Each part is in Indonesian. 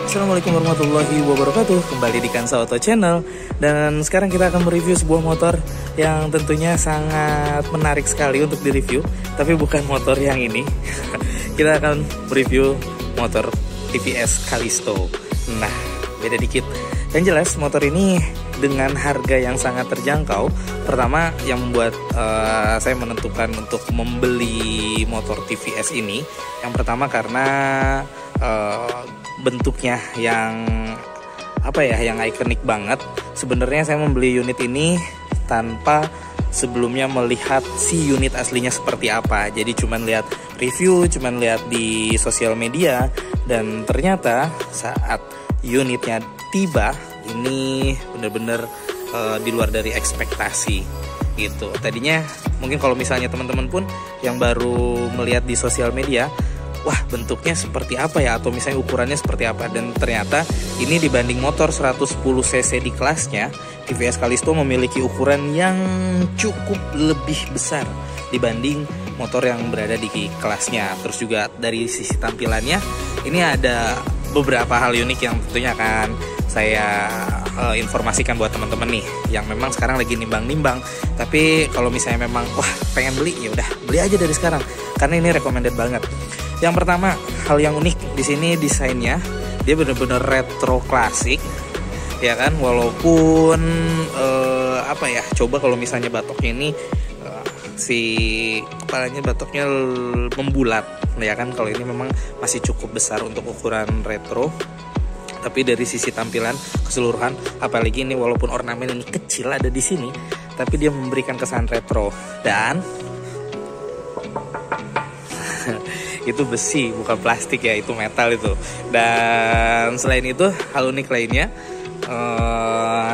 Assalamualaikum warahmatullahi wabarakatuh. Kembali di Kansa Auto Channel. Dan sekarang kita akan mereview sebuah motor yang tentunya sangat menarik sekali untuk direview. Tapi bukan motor yang ini. Kita akan mereview motor TVS Callisto. Nah, beda dikit. Yang jelas motor ini dengan harga yang sangat terjangkau. Pertama yang membuat saya menentukan untuk membeli motor TVS ini, yang pertama karena bentuknya yang yang ikonik banget. Sebenarnya saya membeli unit ini tanpa sebelumnya melihat si unit aslinya seperti apa. Jadi cuman lihat review, cuman lihat di sosial media, dan ternyata saat unitnya tiba ini bener-bener di luar dari ekspektasi gitu. Tadinya mungkin kalau misalnya teman-teman pun yang baru melihat di sosial media, wah bentuknya seperti apa ya, atau misalnya ukurannya seperti apa, dan ternyata ini dibanding motor 110 cc di kelasnya, TVS Callisto memiliki ukuran yang cukup lebih besar dibanding motor yang berada di kelasnya. Terus juga dari sisi tampilannya ini ada beberapa hal unik yang tentunya akan saya informasikan buat teman-teman nih yang memang sekarang lagi nimbang-nimbang. Tapi kalau misalnya memang wah pengen beli, ya udah beli aja dari sekarang karena ini recommended banget. Yang pertama, hal yang unik di sini desainnya, dia bener-bener retro klasik, ya kan? Walaupun coba kalau misalnya batoknya ini si kepalanya batoknya membulat, ya kan? Kalau ini memang masih cukup besar untuk ukuran retro. Tapi dari sisi tampilan keseluruhan, apalagi ini walaupun ornamen ini kecil ada di sini, tapi dia memberikan kesan retro. Dan itu besi bukan plastik ya, itu metal itu. Dan selain itu hal unik lainnya,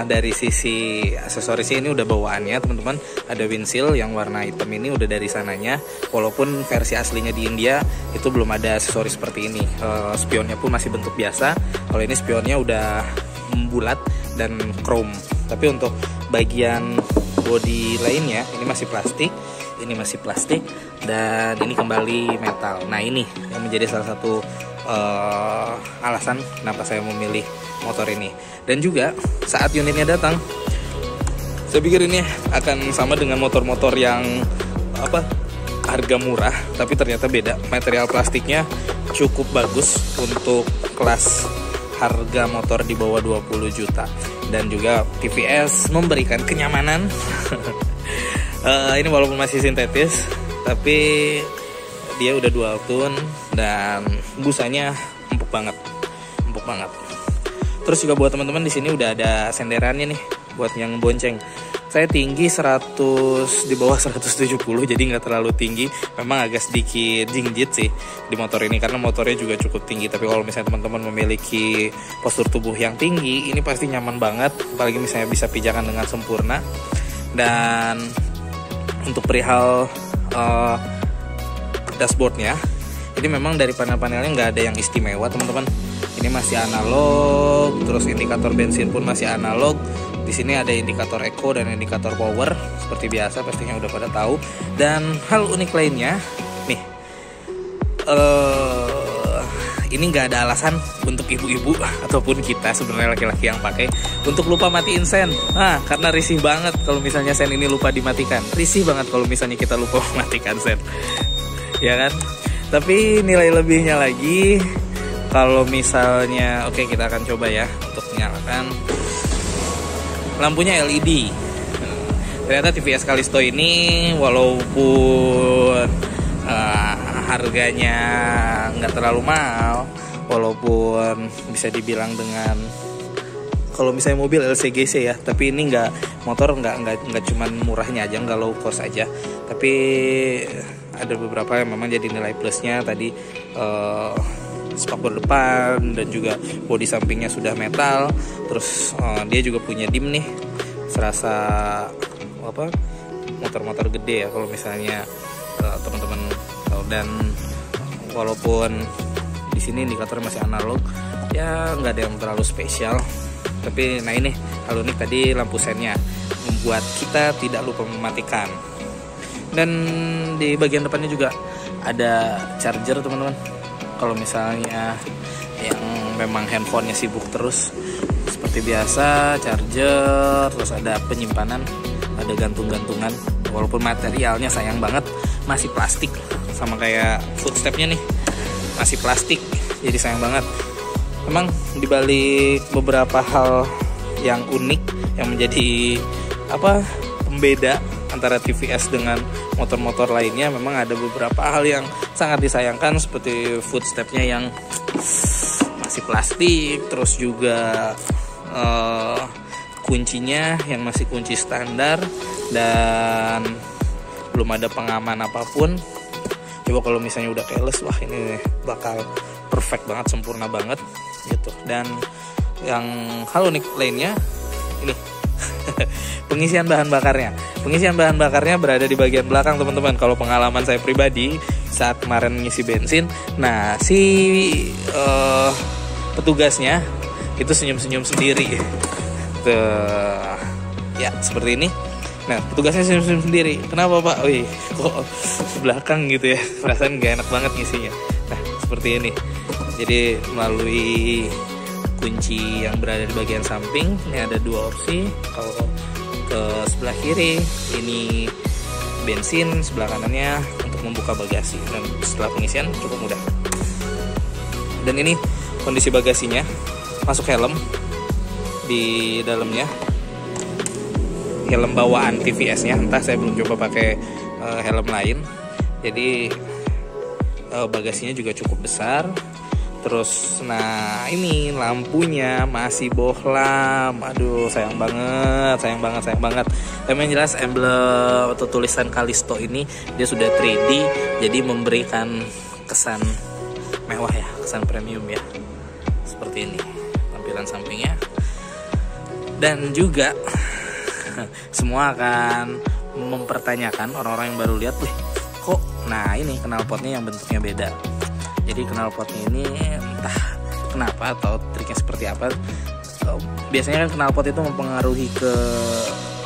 dari sisi aksesorisnya ini udah bawaannya teman-teman, ada windshield yang warna hitam ini udah dari sananya. Walaupun versi aslinya di India itu belum ada aksesoris seperti ini. Spionnya pun masih bentuk biasa. Kalau ini spionnya udah bulat dan chrome. Tapi untuk bagian bodi lainnya ini masih plastik, ini masih plastik, dan ini kembali metal. Nah ini yang menjadi salah satu alasan kenapa saya memilih motor ini. Dan juga saat unitnya datang, saya pikir ini akan sama dengan motor-motor yang harga murah, tapi ternyata beda. Material plastiknya cukup bagus untuk kelas harga motor di bawah 20 juta. Dan juga TVS memberikan kenyamanan. Ini walaupun masih sintetis, tapi dia udah dual tone dan busanya empuk banget. Terus juga buat teman-teman di sini udah ada senderannya nih buat yang bonceng. Saya tinggi di bawah 170, jadi nggak terlalu tinggi. Memang agak sedikit jingjit sih di motor ini karena motornya juga cukup tinggi. Tapi kalau misalnya teman-teman memiliki postur tubuh yang tinggi, ini pasti nyaman banget. Apalagi misalnya bisa pijakan dengan sempurna. Dan untuk perihal dashboardnya, ini memang dari panel-panelnya nggak ada yang istimewa teman-teman. Ini masih analog, terus indikator bensin pun masih analog. Di sini ada indikator eco dan indikator power seperti biasa, pastinya udah pada tahu. Dan hal unik lainnya nih, ini nggak ada alasan untuk ibu-ibu ataupun kita sebenarnya laki-laki yang pakai untuk lupa matiin sen. Karena risih banget kalau misalnya sen ini lupa dimatikan. Risih banget kalau misalnya kita lupa mematikan sen, ya kan? Tapi nilai lebihnya lagi, kalau misalnya kita akan coba ya untuk menyalakan lampunya LED. Ternyata TVS Callisto ini walaupun harganya nggak terlalu mahal, walaupun bisa dibilang dengan kalau misalnya mobil LCGC ya, tapi ini motor nggak cuman murahnya aja, nggak low cost aja, tapi ada beberapa yang memang jadi nilai plusnya tadi. Spakbor depan dan juga bodi sampingnya sudah metal. Terus dia juga punya dim nih, serasa motor-motor gede ya kalau misalnya teman-teman tahu. Dan walaupun di sini indikator masih analog, ya nggak ada yang terlalu spesial. Tapi nah ini hal unik tadi, lampu sennya membuat kita tidak lupa mematikan. Dan di bagian depannya juga ada charger teman-teman. Kalau misalnya yang memang handphonenya sibuk terus. Seperti biasa, charger, terus ada penyimpanan, ada gantung-gantungan. Walaupun materialnya sayang banget, masih plastik, sama kayak footstepnya nih, masih plastik, jadi sayang banget. Memang dibalik beberapa hal yang unik, yang menjadi pembeda antara TVS dengan motor-motor lainnya, memang ada beberapa hal yang sangat disayangkan, seperti footstepnya yang masih plastik, terus juga kuncinya yang masih kunci standar dan belum ada pengaman apapun. Coba kalau misalnya udah keyless, wah ini bakal perfect banget, sempurna banget gitu. Dan yang hal unik lainnya ini pengisian bahan bakarnya. Pengisian bahan bakarnya berada di bagian belakang, teman-teman. Kalau pengalaman saya pribadi saat kemarin ngisi bensin, nah si petugasnya itu senyum-senyum sendiri. Ya seperti ini. Nah petugasnya senyum-senyum sendiri. Kenapa Pak? Wih, kok belakang gitu ya? Perasaan gak enak banget ngisinya. Nah seperti ini. Jadi melalui kunci yang berada di bagian samping, ini ada dua opsi. Kalau ke sebelah kiri ini bensin, sebelah kanannya untuk membuka bagasi. Dan setelah pengisian cukup mudah. Dan ini kondisi bagasinya, masuk helm di dalamnya, helm bawaan TVS-nya. Entah, saya belum coba pakai helm lain. Jadi bagasinya juga cukup besar. Terus nah ini lampunya masih bohlam. Aduh, sayang banget. Tapi yang jelas emblem atau tulisan Callisto ini dia sudah 3D, jadi memberikan kesan mewah ya, kesan premium ya. Seperti ini tampilan sampingnya. Dan juga semua akan mempertanyakan, orang-orang yang baru lihat, wih kok nah ini knalpotnya yang bentuknya beda. Jadi knalpotnya ini entah kenapa atau triknya seperti apa. Biasanya kan knalpot itu mempengaruhi ke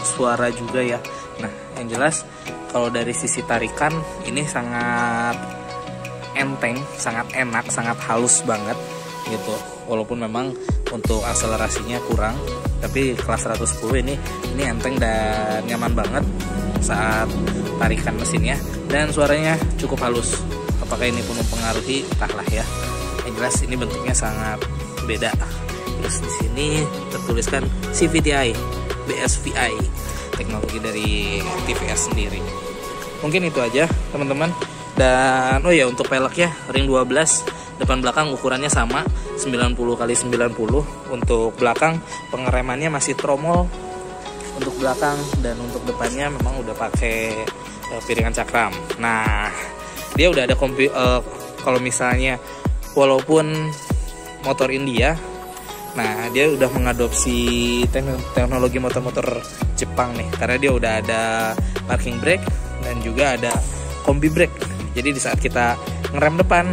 suara juga ya. Nah yang jelas kalau dari sisi tarikan ini sangat enteng, sangat enak, sangat halus banget gitu. Walaupun memang untuk akselerasinya kurang, tapi kelas 110 ini enteng dan nyaman banget saat tarikan mesinnya, dan suaranya cukup halus. Apakah ini pun mempengaruhi, entahlah ya. Yang jelas ini bentuknya sangat beda. Terus di sini tertuliskan CVTi, BSVI, teknologi dari TVS sendiri. Mungkin itu aja teman-teman. Dan oh ya, untuk peleknya ring 12, depan belakang ukurannya sama 90x90. Untuk belakang pengeremannya masih tromol untuk belakang, dan untuk depannya memang udah pakai piringan cakram. Nah dia udah ada kalau misalnya walaupun motor India, nah dia udah mengadopsi teknologi motor-motor Jepang nih, karena dia udah ada parking brake dan juga ada kombi brake. Jadi di saat kita ngerem depan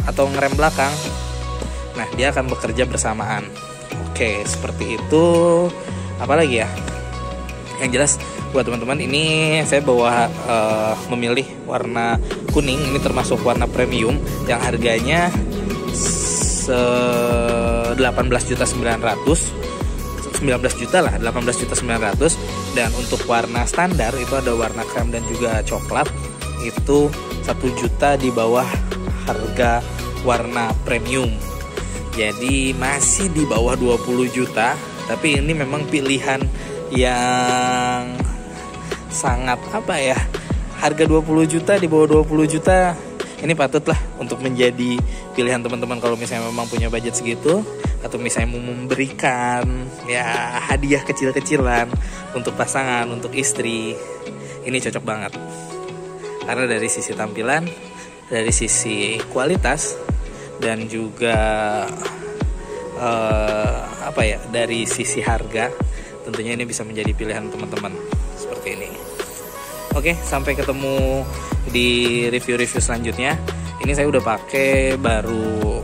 atau ngerem belakang, nah dia akan bekerja bersamaan. Oke, seperti itu. Apalagi ya? Yang jelas buat teman-teman, ini saya bawa memilih warna kuning. Ini termasuk warna premium yang harganya 18.900, 19 juta lah, 18.900. Dan untuk warna standar itu ada warna krem dan juga coklat, itu 1 juta di bawah harga warna premium. Jadi masih di bawah 20 juta, tapi ini memang pilihan yang sangat harga 20 juta, di bawah 20 juta ini patutlah untuk menjadi pilihan teman-teman kalau misalnya memang punya budget segitu, atau misalnya mau memberikan ya hadiah kecil-kecilan untuk pasangan, untuk istri. Ini cocok banget karena dari sisi tampilan, dari sisi kualitas, dan juga dari sisi harga, tentunya ini bisa menjadi pilihan teman-teman seperti ini. Oke, sampai ketemu di review-review selanjutnya. Ini saya udah pakai baru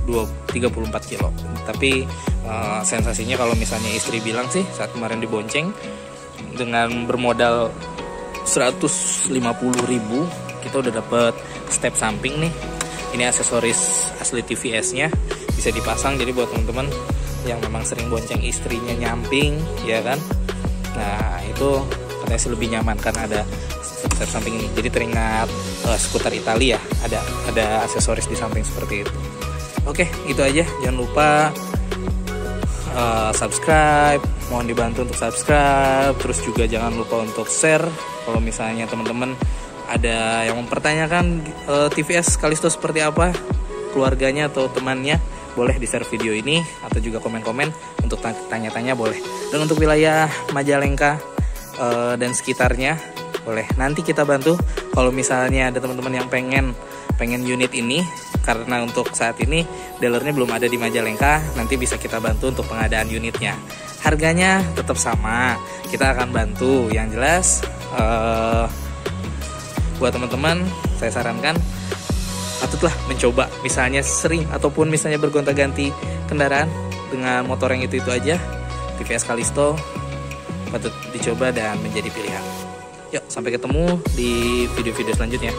34 kilo. Tapi sensasinya kalau misalnya istri bilang sih, saat kemarin dibonceng dengan bermodal 150.000, kita udah dapet step samping nih, Ini aksesoris asli TVS-nya, bisa dipasang. Jadi buat teman-teman yang memang sering bonceng istrinya nyamping, ya kan. Nah itu katanya sih lebih nyaman karena ada step samping ini. Jadi teringat skuter Italia, ada aksesoris di samping seperti itu. Oke, itu aja. Jangan lupa subscribe, mohon dibantu untuk subscribe. Terus juga jangan lupa untuk share. Kalau misalnya teman-teman ada yang mempertanyakan TVS Callisto seperti apa, keluarganya atau temannya, boleh di-share video ini atau juga komen-komen untuk tanya-tanya boleh. Dan untuk wilayah Majalengka dan sekitarnya boleh nanti kita bantu. Kalau misalnya ada teman-teman yang pengen unit ini, karena untuk saat ini dealernya belum ada di Majalengka, nanti bisa kita bantu untuk pengadaan unitnya. Harganya tetap sama, kita akan bantu. Yang jelas buat teman-teman saya sarankan patutlah mencoba, misalnya sering ataupun misalnya bergonta-ganti kendaraan dengan motor yang itu aja. TVS Callisto patut dicoba dan menjadi pilihan. Yuk, sampai ketemu di video-video selanjutnya.